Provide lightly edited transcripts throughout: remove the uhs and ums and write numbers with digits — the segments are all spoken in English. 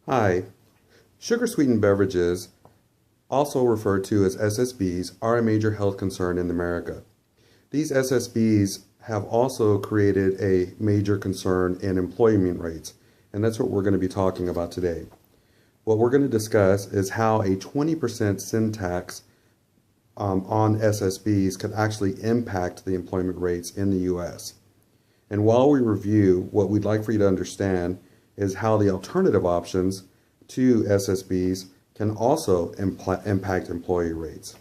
Hi. Sugar-sweetened beverages, also referred to as SSBs, are a major health concern in America. These SSBs have also created a major concern in employment rates, and that's what we're going to be talking about today. What we're going to discuss is how a 20% sin tax on SSBs could actually impact the employment rates in the U.S. And while we review, what we'd like for you to understand is how the alternative options to SSBs can also impact employee rates.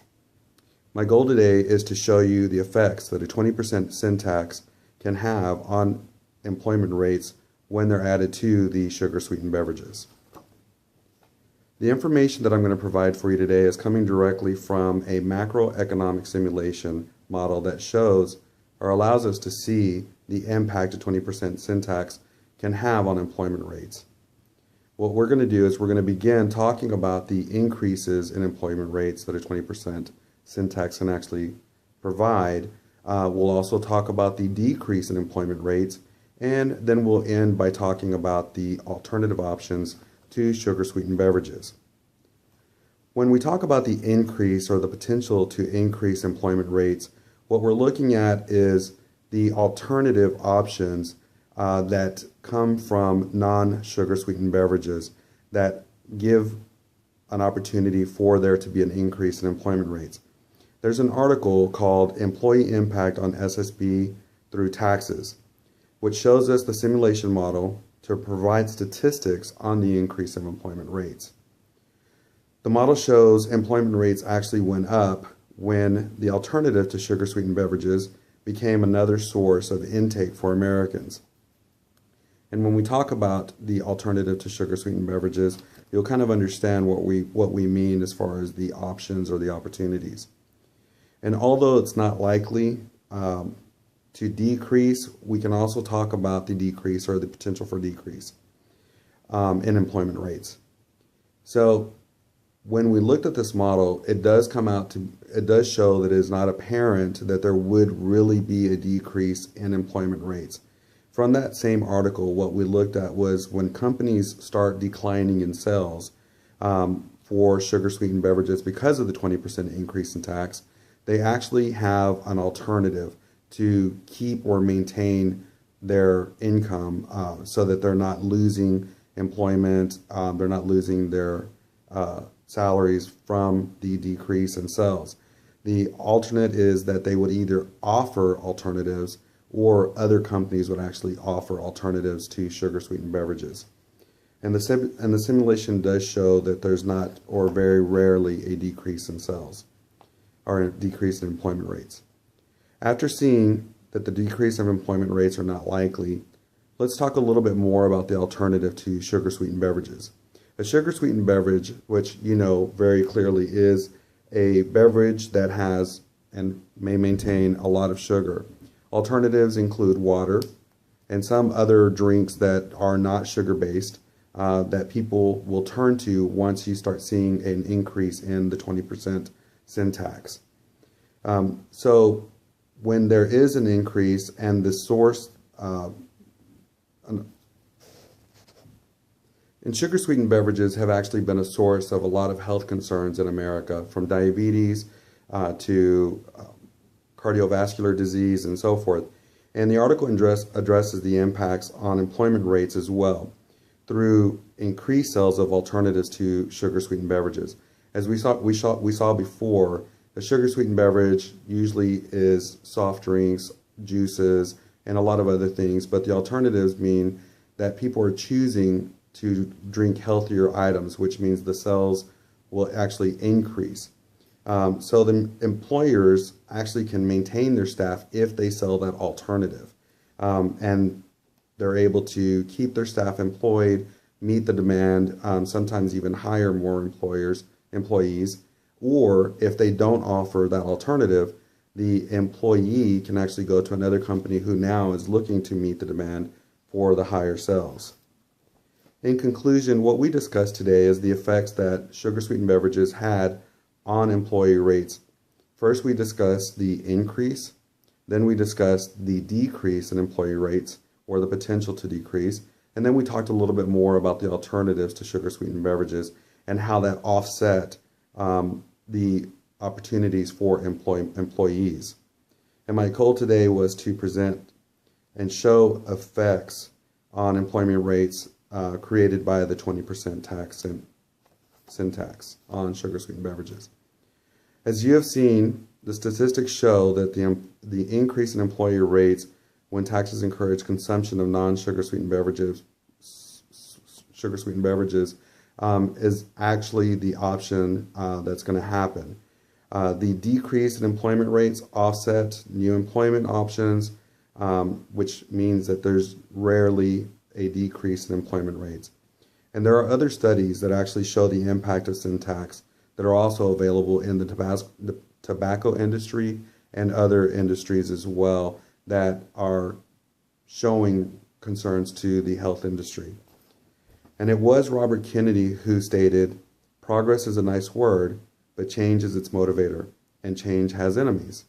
My goal today is to show you the effects that a 20% sin tax can have on employment rates when they're added to the sugar-sweetened beverages. The information that I'm going to provide for you today is coming directly from a macroeconomic simulation model that shows or allows us to see the impact a 20% sin tax can have on employment rates. What we're going to do is we're going to begin talking about the increases in employment rates that a 20% sin tax can actually provide. We'll also talk about the decrease in employment rates, and then we'll end by talking about the alternative options to sugar-sweetened beverages. When we talk about the increase or the potential to increase employment rates, what we're looking at is the alternative options that come from non-sugar sweetened beverages that give an opportunity for there to be an increase in employment rates. There's an article called Employee Impact on SSB Through Taxes, which shows us the simulation model to provide statistics on the increase in employment rates. The model shows employment rates actually went up when the alternative to sugar-sweetened beverages became another source of intake for Americans. And when we talk about the alternative to sugar-sweetened beverages, you'll kind of understand what we mean as far as the options or the opportunities. And although it's not likely to decrease, we can also talk about the decrease or the potential for decrease in employment rates. So when we looked at this model, it does show that it is not apparent that there would really be a decrease in employment rates. From that same article, what we looked at was when companies start declining in sales for sugar-sweetened beverages because of the 20% increase in tax, they actually have an alternative to keep or maintain their income so that they're not losing employment, they're not losing their salaries from the decrease in sales. The alternate is that they would either offer alternatives or other companies would actually offer alternatives to sugar-sweetened beverages. And the simulation does show that there's not, or very rarely, a decrease in sales or a decrease in employment rates. After seeing that the decrease of employment rates are not likely, let's talk a little bit more about the alternative to sugar-sweetened beverages. A sugar-sweetened beverage, which you know very clearly is a beverage that has and may maintain a lot of sugar. Alternatives include water and some other drinks that are not sugar-based that people will turn to once you start seeing an increase in the 20% sin tax. So when there is an increase and the source and sugar-sweetened beverages have actually been a source of a lot of health concerns in America, from diabetes to cardiovascular disease and so forth. And the article addresses the impacts on employment rates as well through increased sales of alternatives to sugar-sweetened beverages. As we saw before, a sugar-sweetened beverage usually is soft drinks, juices, and a lot of other things, but the alternatives mean that people are choosing to drink healthier items, which means the sales will actually increase. So the employers actually can maintain their staff if they sell that alternative. And they're able to keep their staff employed, meet the demand, sometimes even hire more employees. Or if they don't offer that alternative, the employee can actually go to another company who now is looking to meet the demand for the higher sales. In conclusion, what we discussed today is the effects that sugar-sweetened beverages had on employee rates. First, we discussed the increase, then we discussed the decrease in employee rates, or the potential to decrease, And then we talked a little bit more about the alternatives to sugar-sweetened beverages and how that offset the opportunities for employees. And my goal today was to present and show effects on employment rates created by the 20% tax and sin tax on sugar-sweetened beverages. As you have seen, the statistics show that the increase in employee rates when taxes encourage consumption of non-sugar sweetened beverages, is actually the option that's going to happen. The decrease in employment rates offset new employment options, which means that there's rarely a decrease in employment rates. And there are other studies that actually show the impact of sin tax that are also available in the tobacco industry and other industries as well that are showing concerns to the health industry. And it was Robert Kennedy who stated, "Progress is a nice word, but change is its motivator, and change has enemies."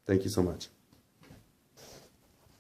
Thank you so much.